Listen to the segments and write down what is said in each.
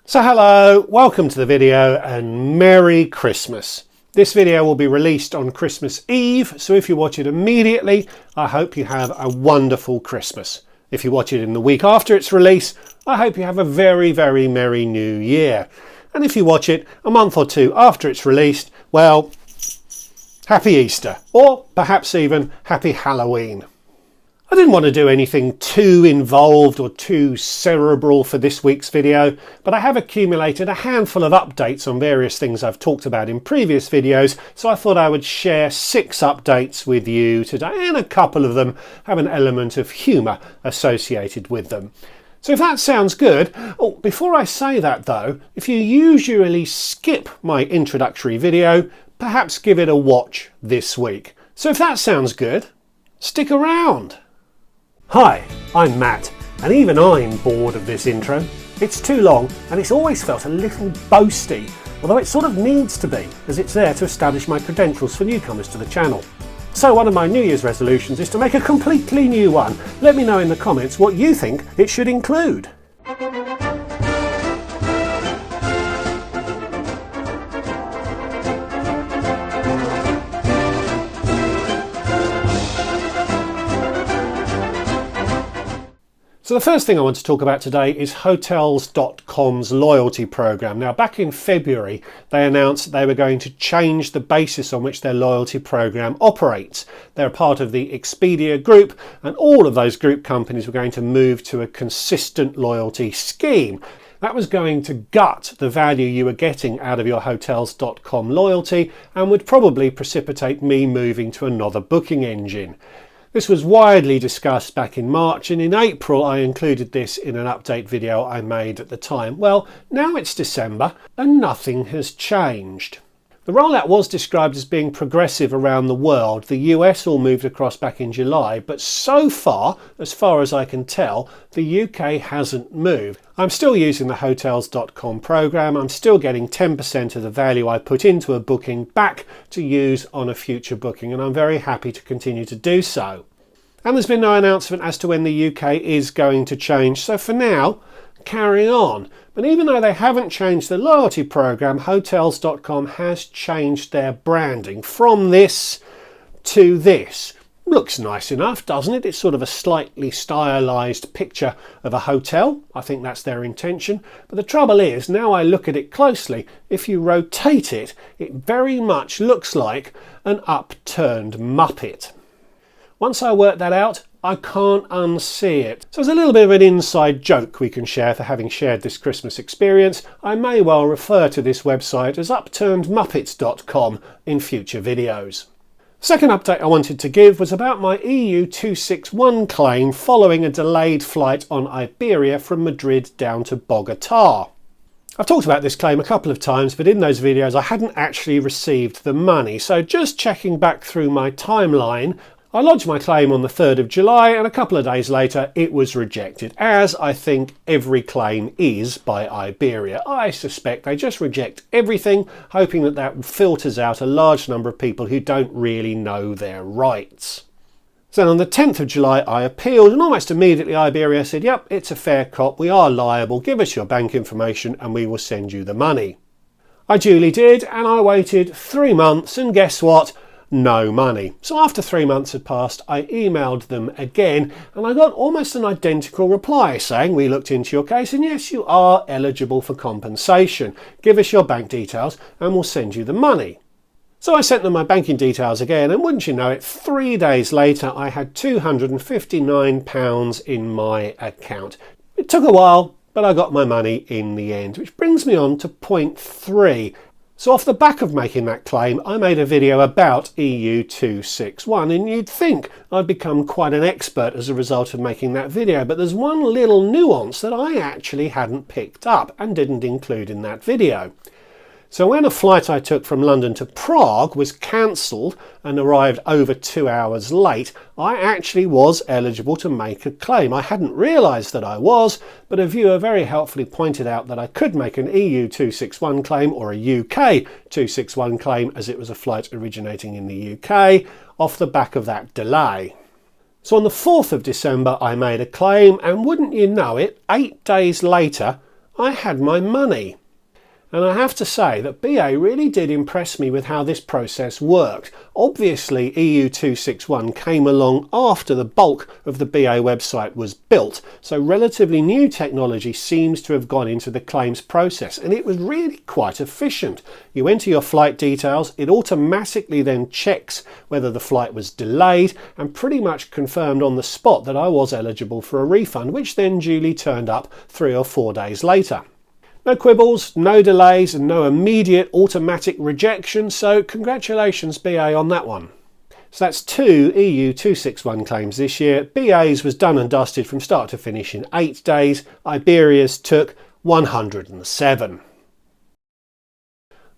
So hello, welcome to the video and Merry Christmas. This video will be released on Christmas Eve, so if you watch it immediately, I hope you have a wonderful Christmas. If you watch it in the week after its release, I hope you have a very, very Merry New Year. And if you watch it a month or two after it's released, well, Happy Easter, or perhaps even Happy Halloween. I didn't want to do anything too involved or too cerebral for this week's video, but I have accumulated a handful of updates on various things I've talked about in previous videos, so I thought I would share 6 updates with you today, and a couple of them have an element of humour associated with them. So if that sounds good, before I say that though, if you usually skip my introductory video, perhaps give it a watch this week. So if that sounds good, stick around. Hi, I'm Matt, and even I'm bored of this intro. It's too long, and it's always felt a little boasty, although it sort of needs to be, as it's there to establish my credentials for newcomers to the channel. So one of my New Year's resolutions is to make a completely new one. Let me know in the comments what you think it should include. So the first thing I want to talk about today is Hotels.com's loyalty program. Now, back in February, they announced they were going to change the basis on which their loyalty program operates. They're part of the Expedia group, and all of those group companies were going to move to a consistent loyalty scheme. That was going to gut the value you were getting out of your Hotels.com loyalty and would probably precipitate me moving to another booking engine. This was widely discussed back in March, and in April I included this in an update video I made at the time. Well, now it's December and nothing has changed. The rollout was described as being progressive around the world. The US all moved across back in July, but so far as I can tell, the UK hasn't moved. I'm still using the Hotels.com program. I'm still getting 10% of the value I put into a booking back to use on a future booking, and I'm very happy to continue to do so. And there's been no announcement as to when the UK is going to change, so for now, carry on. But even though they haven't changed the loyalty program, Hotels.com has changed their branding from this to this. Looks nice enough, doesn't it? It's sort of a slightly stylised picture of a hotel. I think that's their intention. But the trouble is, now I look at it closely, if you rotate it, it very much looks like an upturned Muppet. Once I work that out, I can't unsee it. So as a little bit of an inside joke we can share for having shared this Christmas experience, I may well refer to this website as upturnedmuppets.com in future videos. Second update I wanted to give was about my EU 261 claim following a delayed flight on Iberia from Madrid down to Bogota. I've talked about this claim a couple of times, but in those videos I hadn't actually received the money, so just checking back through my timeline, I lodged my claim on the 3rd of July, and a couple of days later it was rejected, as I think every claim is by Iberia. I suspect they just reject everything, hoping that that filters out a large number of people who don't really know their rights. So on the 10th of July I appealed, and almost immediately Iberia said, yep, it's a fair cop, we are liable, give us your bank information and we will send you the money. I duly did, and I waited 3 months, and guess what? No money. So after 3 months had passed, I emailed them again, and I got almost an identical reply saying, we looked into your case and yes, you are eligible for compensation. Give us your bank details and we'll send you the money. So I sent them my banking details again, and wouldn't you know it, 3 days later I had £259 in my account. It took a while, but I got my money in the end, which brings me on to point 3. So off the back of making that claim, I made a video about EU 261, and you'd think I'd become quite an expert as a result of making that video, but there's one little nuance that I actually hadn't picked up and didn't include in that video. So when a flight I took from London to Prague was cancelled and arrived over 2 hours late, I actually was eligible to make a claim. I hadn't realised that I was, but a viewer very helpfully pointed out that I could make an EU 261 claim or a UK 261 claim, as it was a flight originating in the UK, off the back of that delay. So on the 4th of December I made a claim, and wouldn't you know it, 8 days later I had my money. And I have to say that BA really did impress me with how this process worked. Obviously, EU 261 came along after the bulk of the BA website was built, so relatively new technology seems to have gone into the claims process, and it was really quite efficient. You enter your flight details, it automatically then checks whether the flight was delayed and pretty much confirmed on the spot that I was eligible for a refund, which then duly turned up 3 or 4 days later. No quibbles, no delays, and no immediate automatic rejection, so congratulations BA on that one. So that's 2 EU 261 claims this year. BA's was done and dusted from start to finish in 8 days. Iberia's took 107.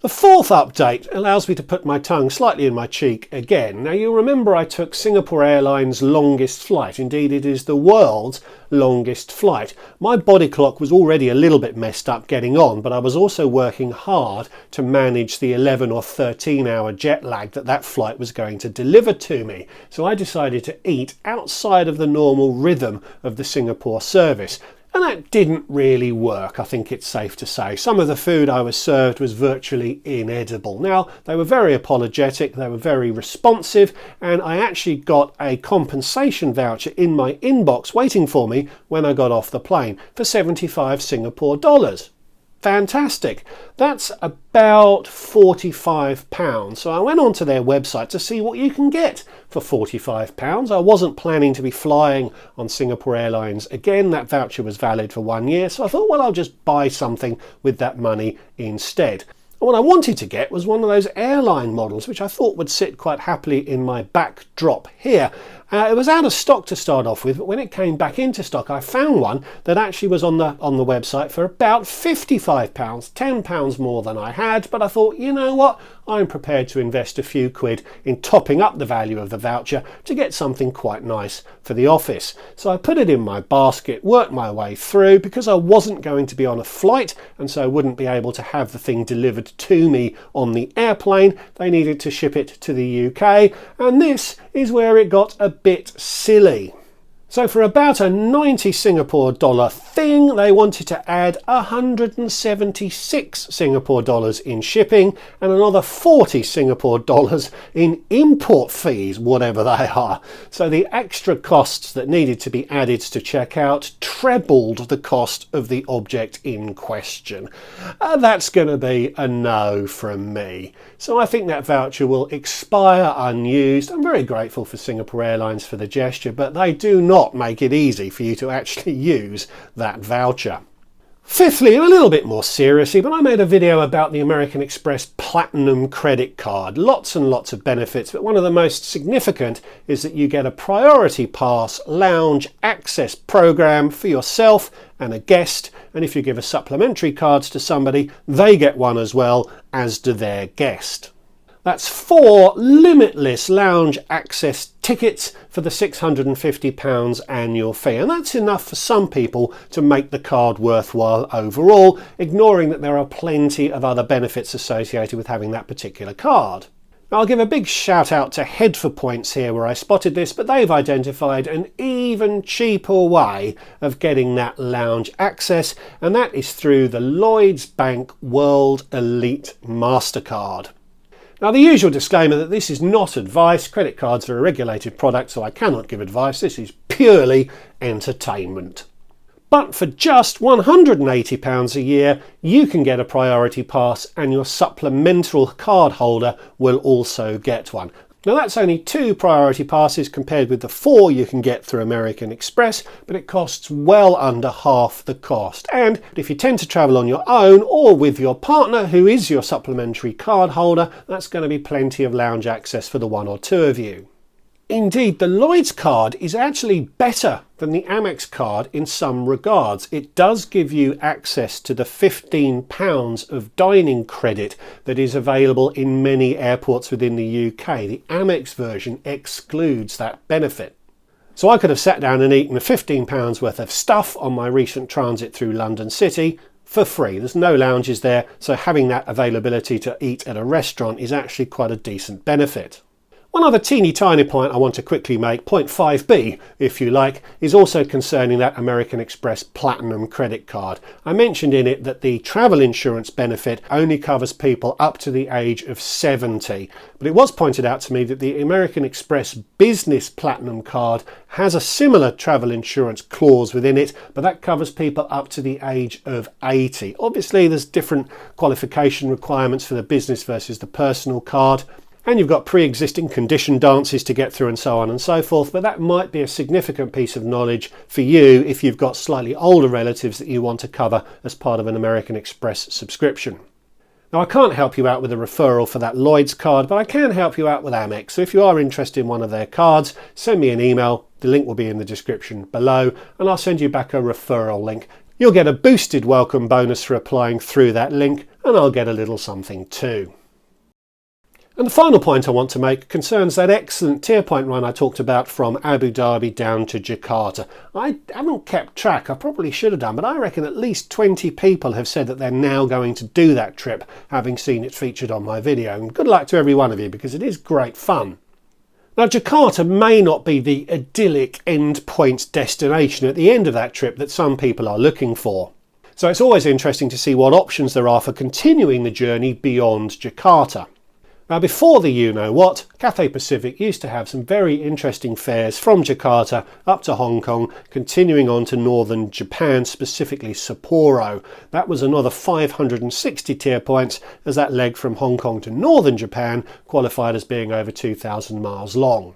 The fourth update allows me to put my tongue slightly in my cheek again. Now you'll remember I took Singapore Airlines' longest flight. Indeed, it is the world's longest flight. My body clock was already a little bit messed up getting on, but I was also working hard to manage the 11 or 13 hour jet lag that flight was going to deliver to me. So I decided to eat outside of the normal rhythm of the Singapore service. And that didn't really work, I think it's safe to say. Some of the food I was served was virtually inedible. Now, they were very apologetic, they were very responsive, and I actually got a compensation voucher in my inbox waiting for me when I got off the plane for 75 Singapore dollars. Fantastic. That's about £45. So I went onto their website to see what you can get for £45. I wasn't planning to be flying on Singapore Airlines again. That voucher was valid for 1 year. So I thought, well, I'll just buy something with that money instead. And what I wanted to get was one of those airline models, which I thought would sit quite happily in my backdrop here. It was out of stock to start off with, but when it came back into stock, I found one that actually was on the website for about £55, £10 more than I had. But I thought, you know what? I'm prepared to invest a few quid in topping up the value of the voucher to get something quite nice for the office. So I put it in my basket, worked my way through because I wasn't going to be on a flight and so I wouldn't be able to have the thing delivered to me on the airplane. They needed to ship it to the UK, and this is where it got a bit silly. So for about a 90 Singapore dollar thing, they wanted to add 176 Singapore dollars in shipping and another 40 Singapore dollars in import fees, whatever they are. So the extra costs that needed to be added to checkout trebled the cost of the object in question. That's going to be a no from me. So I think that voucher will expire unused. I'm very grateful for Singapore Airlines for the gesture, but they do not make it easy for you to actually use that voucher. Fifthly, a little bit more seriously, but I made a video about the American Express Platinum credit card. Lots and lots of benefits, but one of the most significant is that you get a priority pass lounge access program for yourself and a guest, and if you give a supplementary cards to somebody, they get one as well, as do their guest. That's 4 limitless lounge access tickets for the £650 annual fee. And that's enough for some people to make the card worthwhile overall, ignoring that there are plenty of other benefits associated with having that particular card. Now, I'll give a big shout out to Head for Points here where I spotted this, but they've identified an even cheaper way of getting that lounge access, and that is through the Lloyds Bank World Elite MasterCard. Now, the usual disclaimer that this is not advice. Credit cards are a regulated product, so I cannot give advice. This is purely entertainment. But for just £180 a year, you can get a priority pass and your supplemental card holder will also get one. Now that's only 2 priority passes compared with the 4 you can get through American Express, but it costs well under half the cost. And if you tend to travel on your own or with your partner who is your supplementary card holder, that's going to be plenty of lounge access for the 1 or 2 of you. Indeed, the Lloyds card is actually better than the Amex card in some regards. It does give you access to the £15 of dining credit that is available in many airports within the UK. The Amex version excludes that benefit. So I could have sat down and eaten £15 worth of stuff on my recent transit through London City for free. There's no lounges there, so having that availability to eat at a restaurant is actually quite a decent benefit. One other teeny tiny point I want to quickly make, point 5b if you like, is also concerning that American Express Platinum credit card. I mentioned in it that the travel insurance benefit only covers people up to the age of 70, but it was pointed out to me that the American Express Business Platinum card has a similar travel insurance clause within it, but that covers people up to the age of 80. Obviously there's different qualification requirements for the business versus the personal card. And you've got pre-existing condition dances to get through and so on and so forth, but that might be a significant piece of knowledge for you if you've got slightly older relatives that you want to cover as part of an American Express subscription. Now, I can't help you out with a referral for that Lloyd's card, but I can help you out with Amex. So if you are interested in one of their cards, send me an email. The link will be in the description below, and I'll send you back a referral link. You'll get a boosted welcome bonus for applying through that link, and I'll get a little something too. And the final point I want to make concerns that excellent tier point run I talked about from Abu Dhabi down to Jakarta. I haven't kept track, I probably should have done, but I reckon at least 20 people have said that they're now going to do that trip, having seen it featured on my video. And good luck to every one of you, because it is great fun. Now, Jakarta may not be the idyllic endpoint destination at the end of that trip that some people are looking for. So it's always interesting to see what options there are for continuing the journey beyond Jakarta. Now, before the you-know-what, Cathay Pacific used to have some very interesting fares from Jakarta up to Hong Kong, continuing on to northern Japan, specifically Sapporo. That was another 560 tier points, as that leg from Hong Kong to northern Japan qualified as being over 2,000 miles long.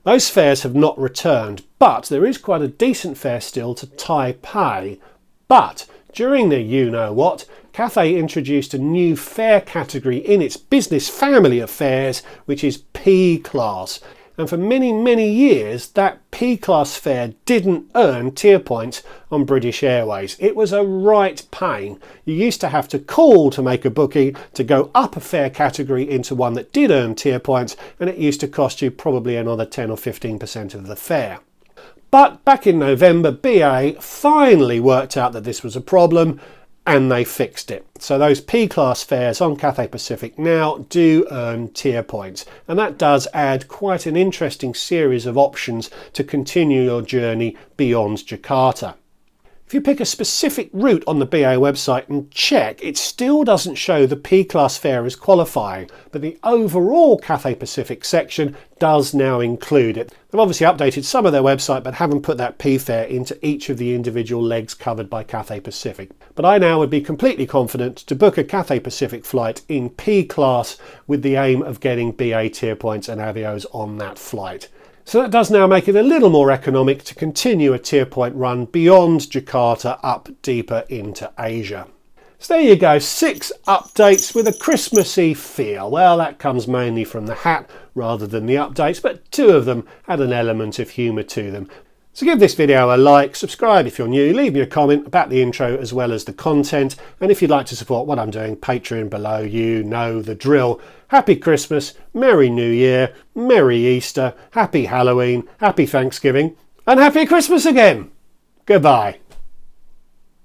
Those fares have not returned, but there is quite a decent fare still to Taipei. But during the you-know-what, Cathay introduced a new fare category in its business family of fares, which is P class. And for many, many years, that P class fare didn't earn tier points on British Airways. It was a right pain. You used to have to call to make a booking to go up a fare category into one that did earn tier points, and it used to cost you probably another 10 or 15% of the fare. But back in November, BA finally worked out that this was a problem, and they fixed it. So those P-class fares on Cathay Pacific now do earn tier points, and that does add quite an interesting series of options to continue your journey beyond Jakarta. If you pick a specific route on the BA website and check, it still doesn't show the P-class fare as qualifying, but the overall Cathay Pacific section does now include it. They've obviously updated some of their website, but haven't put that P fare into each of the individual legs covered by Cathay Pacific. But I now would be completely confident to book a Cathay Pacific flight in P class with the aim of getting BA tier points and Avios on that flight. So that does now make it a little more economic to continue a tier point run beyond Jakarta up deeper into Asia. So there you go, 6 updates with a Christmassy feel. Well, that comes mainly from the hat rather than the updates, but 2 of them had an element of humour to them. So give this video a like, subscribe if you're new, leave me a comment about the intro as well as the content, and if you'd like to support what I'm doing, Patreon below, you know the drill. Happy Christmas, Merry New Year, Merry Easter, Happy Halloween, Happy Thanksgiving, and Happy Christmas again. Goodbye.